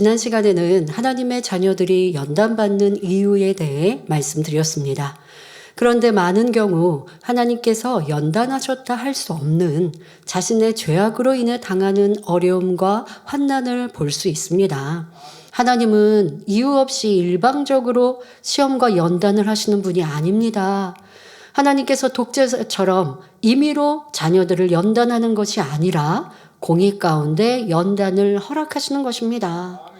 지난 시간에는 하나님의 자녀들이 연단받는 이유에 대해 말씀드렸습니다. 그런데 많은 경우 하나님께서 연단하셨다 할 수 없는 자신의 죄악으로 인해 당하는 어려움과 환난을 볼 수 있습니다. 하나님은 이유 없이 일방적으로 시험과 연단을 하시는 분이 아닙니다. 하나님께서 독재자처럼 임의로 자녀들을 연단하는 것이 아니라 공의 가운데 연단을 허락하시는 것입니다.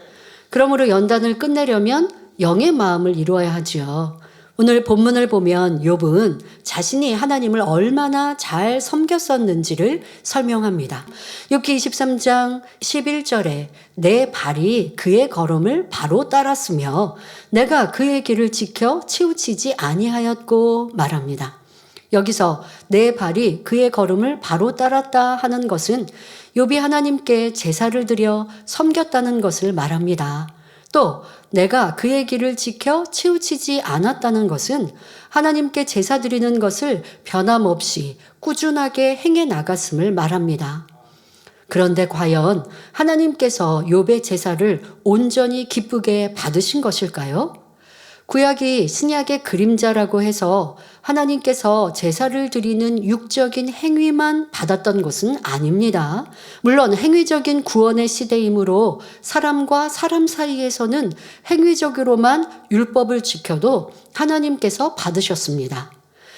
그러므로 연단을 끝내려면 영의 마음을 이루어야 하지요. 오늘 본문을 보면 욥은 자신이 하나님을 얼마나 잘 섬겼었는지를 설명합니다. 욥기 23장 11절에 내 발이 그의 걸음을 바로 따랐으며 내가 그의 길을 지켜 치우치지 아니하였고 말합니다. 여기서 내 발이 그의 걸음을 바로 따랐다 하는 것은 욥이 하나님께 제사를 드려 섬겼다는 것을 말합니다. 또 내가 그의 길을 지켜 치우치지 않았다는 것은 하나님께 제사 드리는 것을 변함없이 꾸준하게 행해 나갔음을 말합니다. 그런데 과연 하나님께서 욥의 제사를 온전히 기쁘게 받으신 것일까요? 구약이 신약의 그림자라고 해서 하나님께서 제사를 드리는 육적인 행위만 받았던 것은 아닙니다. 물론 행위적인 구원의 시대이므로 사람과 사람 사이에서는 행위적으로만 율법을 지켜도 하나님께서 받으셨습니다.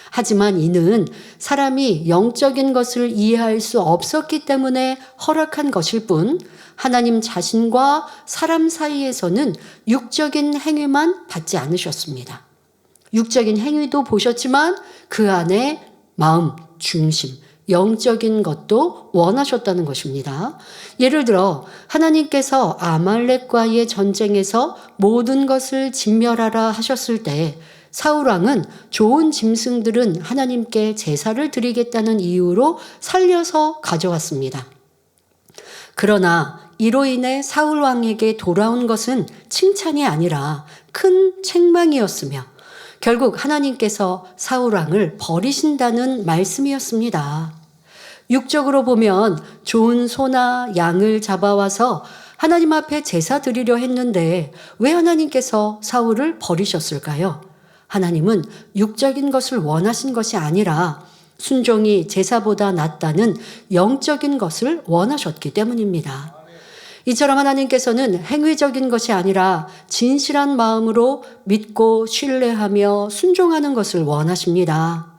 하지만 이는 사람이 영적인 것을 이해할 수 없었기 때문에 허락한 것일 뿐 하나님 자신과 사람 사이에서는 육적인 행위만 받지 않으셨습니다. 육적인 행위도 보셨지만 그 안에 마음, 중심, 영적인 것도 원하셨다는 것입니다. 예를 들어 하나님께서 아말렉과의 전쟁에서 모든 것을 진멸하라 하셨을 때 사울왕은 좋은 짐승들은 하나님께 제사를 드리겠다는 이유로 살려서 가져왔습니다. 그러나 이로 인해 사울왕에게 돌아온 것은 칭찬이 아니라 큰 책망이었으며 결국 하나님께서 사울왕을 버리신다는 말씀이었습니다. 육적으로 보면 좋은 소나 양을 잡아와서 하나님 앞에 제사 드리려 했는데 왜 하나님께서 사울을 버리셨을까요? 하나님은 육적인 것을 원하신 것이 아니라 순종이 제사보다 낫다는 영적인 것을 원하셨기 때문입니다. 이처럼 하나님께서는 행위적인 것이 아니라 진실한 마음으로 믿고 신뢰하며 순종하는 것을 원하십니다.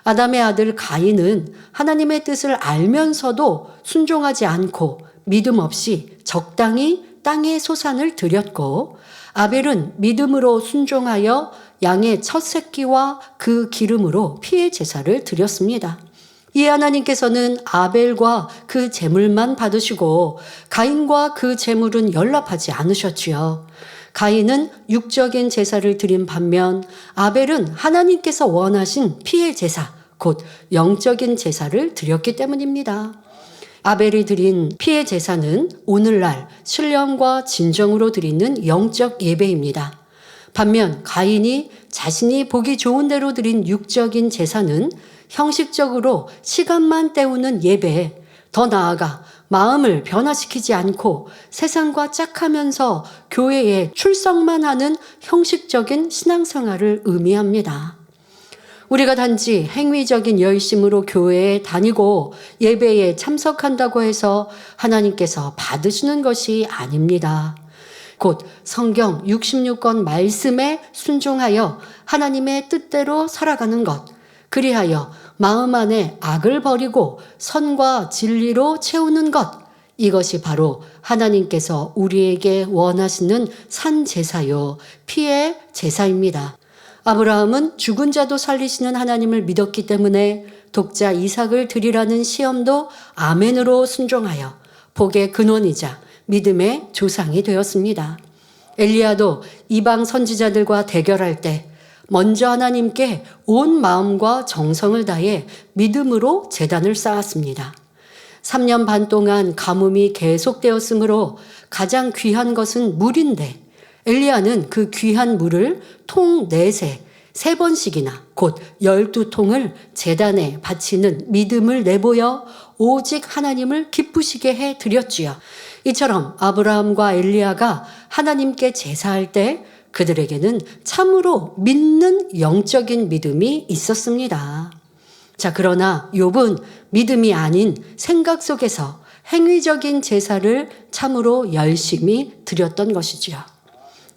아담의 아들 가인은 하나님의 뜻을 알면서도 순종하지 않고 믿음 없이 적당히 땅의 소산을 드렸고 아벨은 믿음으로 순종하여 양의 첫 새끼와 그 기름으로 피의 제사를 드렸습니다. 이에 하나님께서는 아벨과 그 제물만 받으시고 가인과 그 제물은 연락하지 않으셨지요. 가인은 육적인 제사를 드린 반면 아벨은 하나님께서 원하신 피의 제사, 곧 영적인 제사를 드렸기 때문입니다. 아벨이 드린 피의 제사는 오늘날 신령과 진정으로 드리는 영적 예배입니다. 반면 가인이 자신이 보기 좋은 대로 드린 육적인 제사는 형식적으로 시간만 때우는 예배, 더 나아가 마음을 변화시키지 않고 세상과 짝하면서 교회에 출석만 하는 형식적인 신앙생활을 의미합니다. 우리가 단지 행위적인 열심으로 교회에 다니고 예배에 참석한다고 해서 하나님께서 받으시는 것이 아닙니다. 곧 성경 66권 말씀에 순종하여 하나님의 뜻대로 살아가는 것, 그리하여 마음 안에 악을 버리고 선과 진리로 채우는 것, 이것이 바로 하나님께서 우리에게 원하시는 산 제사요 피의 제사입니다. 아브라함은 죽은 자도 살리시는 하나님을 믿었기 때문에 독자 이삭을 드리라는 시험도 아멘으로 순종하여 복의 근원이자 믿음의 조상이 되었습니다. 엘리야도 이방 선지자들과 대결할 때 먼저 하나님께 온 마음과 정성을 다해 믿음으로 제단을 쌓았습니다. 3년 반 동안 가뭄이 계속되었으므로 가장 귀한 것은 물인데 엘리야는 그 귀한 물을 통 4세 3번씩이나 곧 12통을 제단에 바치는 믿음을 내보여 오직 하나님을 기쁘시게 해 드렸지요. 이처럼 아브라함과 엘리야가 하나님께 제사할 때 그들에게는 참으로 믿는 영적인 믿음이 있었습니다. 자, 그러나 욥은 믿음이 아닌 생각 속에서 행위적인 제사를 참으로 열심히 드렸던 것이지요.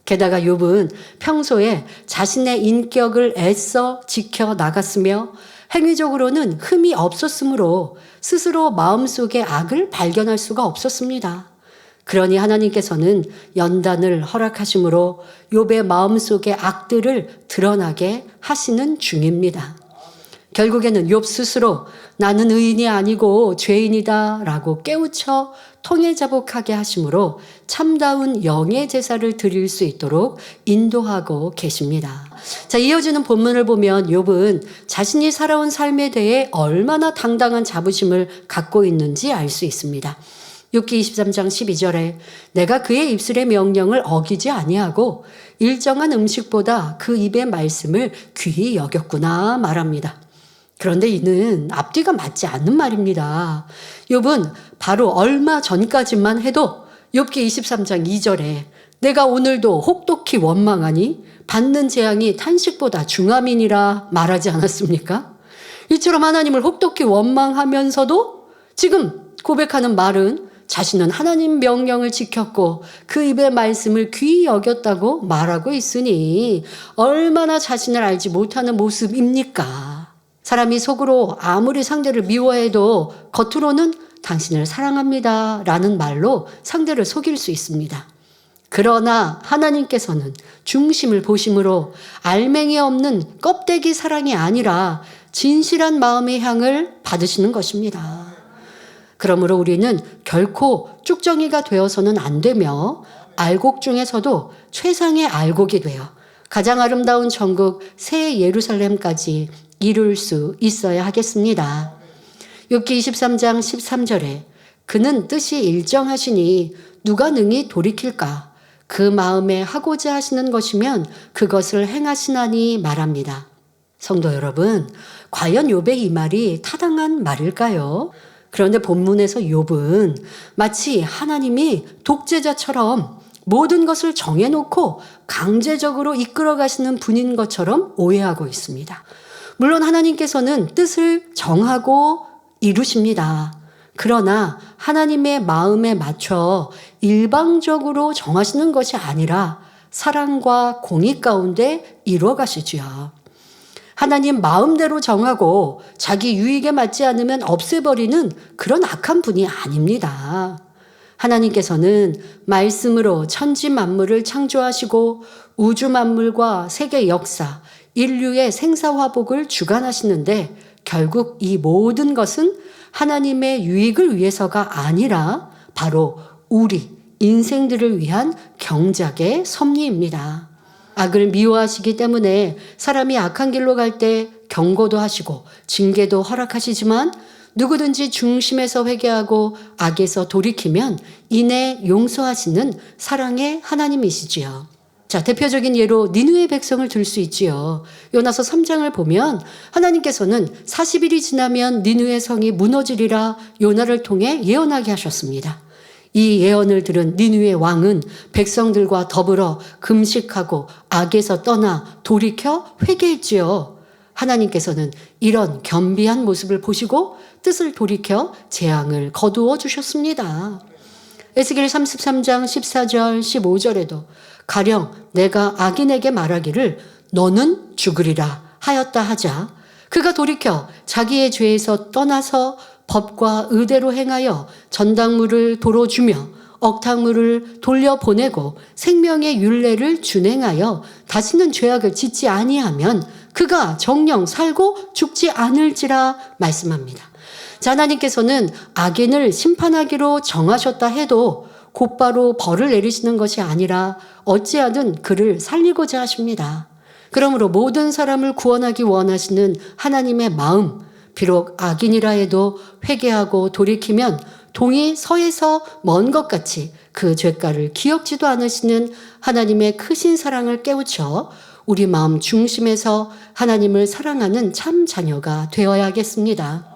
게다가 욥은 평소에 자신의 인격을 애써 지켜 나갔으며 행위적으로는 흠이 없었으므로 스스로 마음속에 악을 발견할 수가 없었습니다. 그러니 하나님께서는 연단을 허락하심으로 욥의 마음속의 악들을 드러나게 하시는 중입니다. 결국에는 욥 스스로 나는 의인이 아니고 죄인이다 라고 깨우쳐 통회자복하게 하심으로 참다운 영의 제사를 드릴 수 있도록 인도하고 계십니다. 자, 이어지는 본문을 보면 욥은 자신이 살아온 삶에 대해 얼마나 당당한 자부심을 갖고 있는지 알 수 있습니다. 욥기 23장 12절에 내가 그의 입술의 명령을 어기지 아니하고 일정한 음식보다 그 입의 말씀을 귀히 여겼구나 말합니다. 그런데 이는 앞뒤가 맞지 않는 말입니다. 욥은 바로 얼마 전까지만 해도 욥기 23장 2절에 내가 오늘도 혹독히 원망하니 받는 재앙이 탄식보다 중함이니라 말하지 않았습니까? 이처럼 하나님을 혹독히 원망하면서도 지금 고백하는 말은 자신은 하나님 명령을 지켰고 그 입의 말씀을 귀히 여겼다고 말하고 있으니 얼마나 자신을 알지 못하는 모습입니까? 사람이 속으로 아무리 상대를 미워해도 겉으로는 당신을 사랑합니다 라는 말로 상대를 속일 수 있습니다. 그러나 하나님께서는 중심을 보심으로 알맹이 없는 껍데기 사랑이 아니라 진실한 마음의 향을 받으시는 것입니다. 그러므로 우리는 결코 쭉정이가 되어서는 안 되며 알곡 중에서도 최상의 알곡이 되어 가장 아름다운 천국 새 예루살렘까지 이룰 수 있어야 하겠습니다. 욥기 23장 13절에 그는 뜻이 일정하시니 누가 능히 돌이킬까? 그 마음에 하고자 하시는 것이면 그것을 행하시나니 말합니다. 성도 여러분, 과연 욥의 이 말이 타당한 말일까요? 그런데 본문에서 욥은 마치 하나님이 독재자처럼 모든 것을 정해놓고 강제적으로 이끌어 가시는 분인 것처럼 오해하고 있습니다. 물론 하나님께서는 뜻을 정하고 이루십니다. 그러나 하나님의 마음에 맞춰 일방적으로 정하시는 것이 아니라 사랑과 공의 가운데 이루어 가시지요. 하나님 마음대로 정하고 자기 유익에 맞지 않으면 없애버리는 그런 악한 분이 아닙니다. 하나님께서는 말씀으로 천지 만물을 창조하시고 우주 만물과 세계 역사, 인류의 생사화복을 주관하시는데 결국 이 모든 것은 하나님의 유익을 위해서가 아니라 바로 우리 인생들을 위한 경작의 섭리입니다. 악을 미워하시기 때문에 사람이 악한 길로 갈 때 경고도 하시고 징계도 허락하시지만 누구든지 중심에서 회개하고 악에서 돌이키면 이내 용서하시는 사랑의 하나님이시지요. 자, 대표적인 예로 니느웨 백성을 들 수 있지요. 요나서 3장을 보면 하나님께서는 40일이 지나면 니느웨 성이 무너지리라 요나를 통해 예언하게 하셨습니다. 이 예언을 들은 니느웨 왕은 백성들과 더불어 금식하고 악에서 떠나 돌이켜 회개했지요. 하나님께서는 이런 겸비한 모습을 보시고 뜻을 돌이켜 재앙을 거두어 주셨습니다. 에스겔 33장 14절 15절에도 가령 내가 악인에게 말하기를 너는 죽으리라 하였다 하자 그가 돌이켜 자기의 죄에서 떠나서 법과 의대로 행하여 전당물을 도로 주며 억탕물을 돌려보내고 생명의 율례를 준행하여 다시는 죄악을 짓지 아니하면 그가 정녕 살고 죽지 않을지라 말씀합니다. 자, 하나님께서는 악인을 심판하기로 정하셨다 해도 곧바로 벌을 내리시는 것이 아니라 어찌하든 그를 살리고자 하십니다. 그러므로 모든 사람을 구원하기 원하시는 하나님의 마음, 비록 악인이라 해도 회개하고 돌이키면 동이 서에서 먼 것 같이 그 죄가를 기억지도 않으시는 하나님의 크신 사랑을 깨우쳐 우리 마음 중심에서 하나님을 사랑하는 참 자녀가 되어야겠습니다.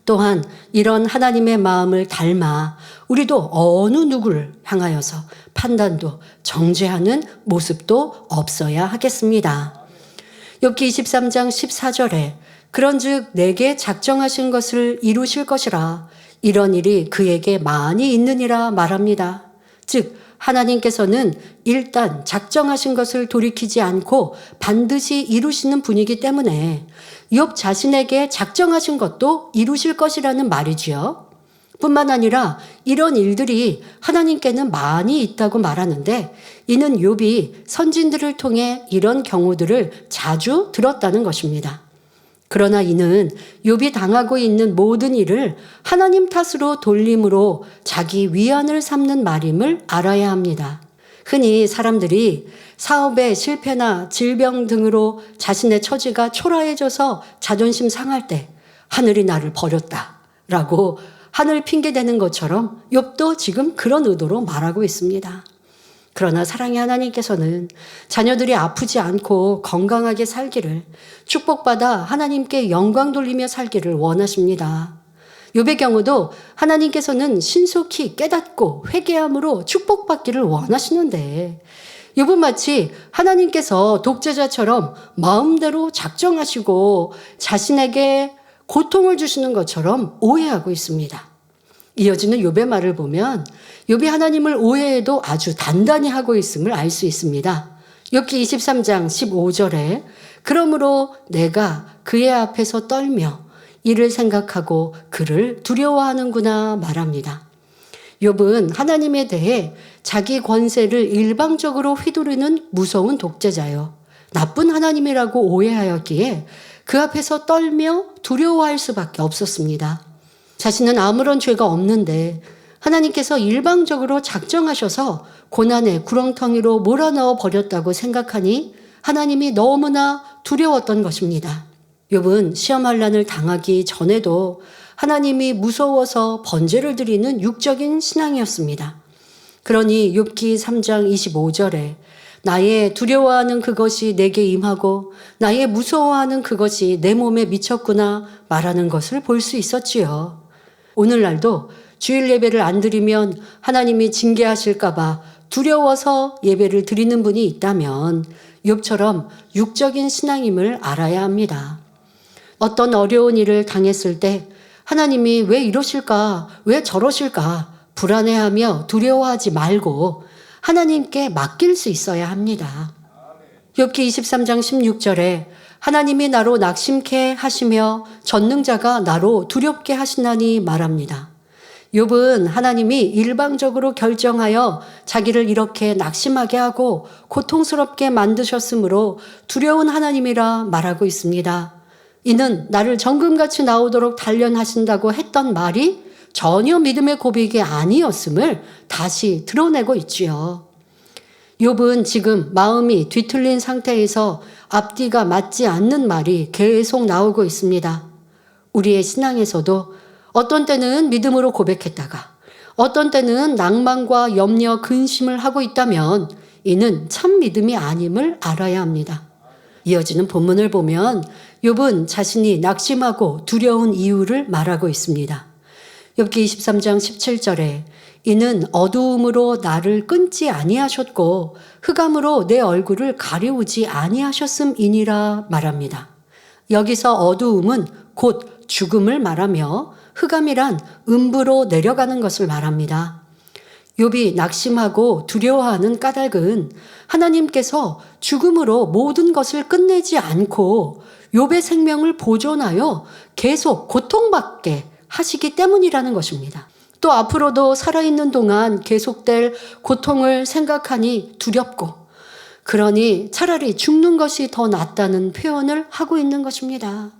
또한 이런 하나님의 마음을 닮아 우리도 어느 누구를 향하여서 판단도 정죄하는 모습도 없어야 하겠습니다. 욥기 23장 14절에 그런즉 내게 작정하신 것을 이루실 것이라 이런 일이 그에게 많이 있느니라 말합니다. 즉 하나님께서는 일단 작정하신 것을 돌이키지 않고 반드시 이루시는 분이기 때문에 욥 자신에게 작정하신 것도 이루실 것이라는 말이지요. 뿐만 아니라 이런 일들이 하나님께는 많이 있다고 말하는데 이는 욥이 선진들을 통해 이런 경우들을 자주 들었다는 것입니다. 그러나 이는 욥이 당하고 있는 모든 일을 하나님 탓으로 돌림으로 자기 위안을 삼는 말임을 알아야 합니다. 흔히 사람들이 사업의 실패나 질병 등으로 자신의 처지가 초라해져서 자존심 상할 때 하늘이 나를 버렸다라고 하늘 핑계대는 것처럼 욥도 지금 그런 의도로 말하고 있습니다. 그러나 사랑의 하나님께서는 자녀들이 아프지 않고 건강하게 살기를 축복받아 하나님께 영광 돌리며 살기를 원하십니다. 욥의 경우도 하나님께서는 신속히 깨닫고 회개함으로 축복받기를 원하시는데 욥은 마치 하나님께서 독재자처럼 마음대로 작정하시고 자신에게 고통을 주시는 것처럼 오해하고 있습니다. 이어지는 욥의 말을 보면 욥이 하나님을 오해해도 아주 단단히 하고 있음을 알 수 있습니다. 욥기 23장 15절에 그러므로 내가 그의 앞에서 떨며 이를 생각하고 그를 두려워하는구나 말합니다. 욥은 하나님에 대해 자기 권세를 일방적으로 휘두르는 무서운 독재자요. 나쁜 하나님이라고 오해하였기에 그 앞에서 떨며 두려워할 수밖에 없었습니다. 자신은 아무런 죄가 없는데 하나님께서 일방적으로 작정하셔서 고난의 구렁텅이로 몰아넣어 버렸다고 생각하니 하나님이 너무나 두려웠던 것입니다. 욥은 시험환난을 당하기 전에도 하나님이 무서워서 번제를 드리는 육적인 신앙이었습니다. 그러니 욥기 3장 25절에 나의 두려워하는 그것이 내게 임하고 나의 무서워하는 그것이 내 몸에 미쳤구나 말하는 것을 볼 수 있었지요. 오늘날도 주일 예배를 안 드리면 하나님이 징계하실까 봐 두려워서 예배를 드리는 분이 있다면 욥처럼 육적인 신앙임을 알아야 합니다. 어떤 어려운 일을 당했을 때 하나님이 왜 이러실까, 왜 저러실까 불안해하며 두려워하지 말고 하나님께 맡길 수 있어야 합니다. 욥기 23장 16절에 하나님이 나로 낙심케 하시며 전능자가 나로 두렵게 하시나니 말합니다. 욥은 하나님이 일방적으로 결정하여 자기를 이렇게 낙심하게 하고 고통스럽게 만드셨으므로 두려운 하나님이라 말하고 있습니다. 이는 나를 정금같이 나오도록 단련하신다고 했던 말이 전혀 믿음의 고백이 아니었음을 다시 드러내고 있지요. 욥은 지금 마음이 뒤틀린 상태에서 앞뒤가 맞지 않는 말이 계속 나오고 있습니다. 우리의 신앙에서도 어떤 때는 믿음으로 고백했다가 어떤 때는 낭만과 염려, 근심을 하고 있다면 이는 참 믿음이 아님을 알아야 합니다. 이어지는 본문을 보면 욥은 자신이 낙심하고 두려운 이유를 말하고 있습니다. 욥기 23장 17절에 이는 어두움으로 나를 끊지 아니하셨고 흑암으로 내 얼굴을 가리우지 아니하셨음이니라 말합니다. 여기서 어두움은 곧 죽음을 말하며 흑암이란 음부로 내려가는 것을 말합니다. 욥이 낙심하고 두려워하는 까닭은 하나님께서 죽음으로 모든 것을 끝내지 않고 욥의 생명을 보존하여 계속 고통받게 하시기 때문이라는 것입니다. 또 앞으로도 살아있는 동안 계속될 고통을 생각하니 두렵고 그러니 차라리 죽는 것이 더 낫다는 표현을 하고 있는 것입니다.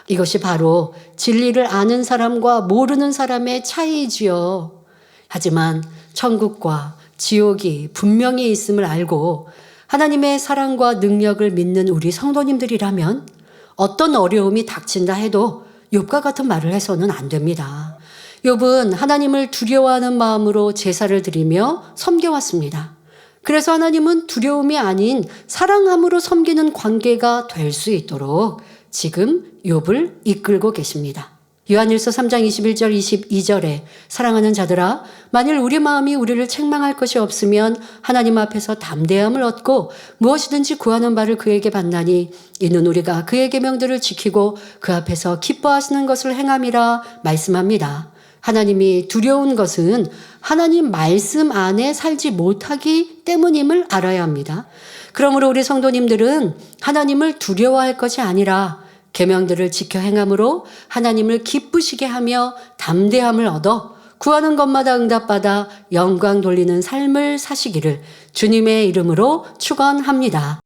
이것이 바로 진리를 아는 사람과 모르는 사람의 차이이지요. 하지만 천국과 지옥이 분명히 있음을 알고 하나님의 사랑과 능력을 믿는 우리 성도님들이라면 어떤 어려움이 닥친다 해도 욥과 같은 말을 해서는 안 됩니다. 욥은 하나님을 두려워하는 마음으로 제사를 드리며 섬겨왔습니다. 그래서 하나님은 두려움이 아닌 사랑함으로 섬기는 관계가 될 수 있도록 지금 욥을 이끌고 계십니다. 요한일서 3장 21절 22절에 사랑하는 자들아 만일 우리 마음이 우리를 책망할 것이 없으면 하나님 앞에서 담대함을 얻고 무엇이든지 구하는 바를 그에게 받나니 이는 우리가 그의 계명들을 지키고 그 앞에서 기뻐하시는 것을 행함이라 말씀합니다. 하나님이 두려운 것은 하나님 말씀 안에 살지 못하기 때문임을 알아야 합니다. 그러므로 우리 성도님들은 하나님을 두려워할 것이 아니라 계명들을 지켜 행함으로 하나님을 기쁘시게 하며 담대함을 얻어 구하는 것마다 응답받아 영광 돌리는 삶을 사시기를 주님의 이름으로 축원합니다.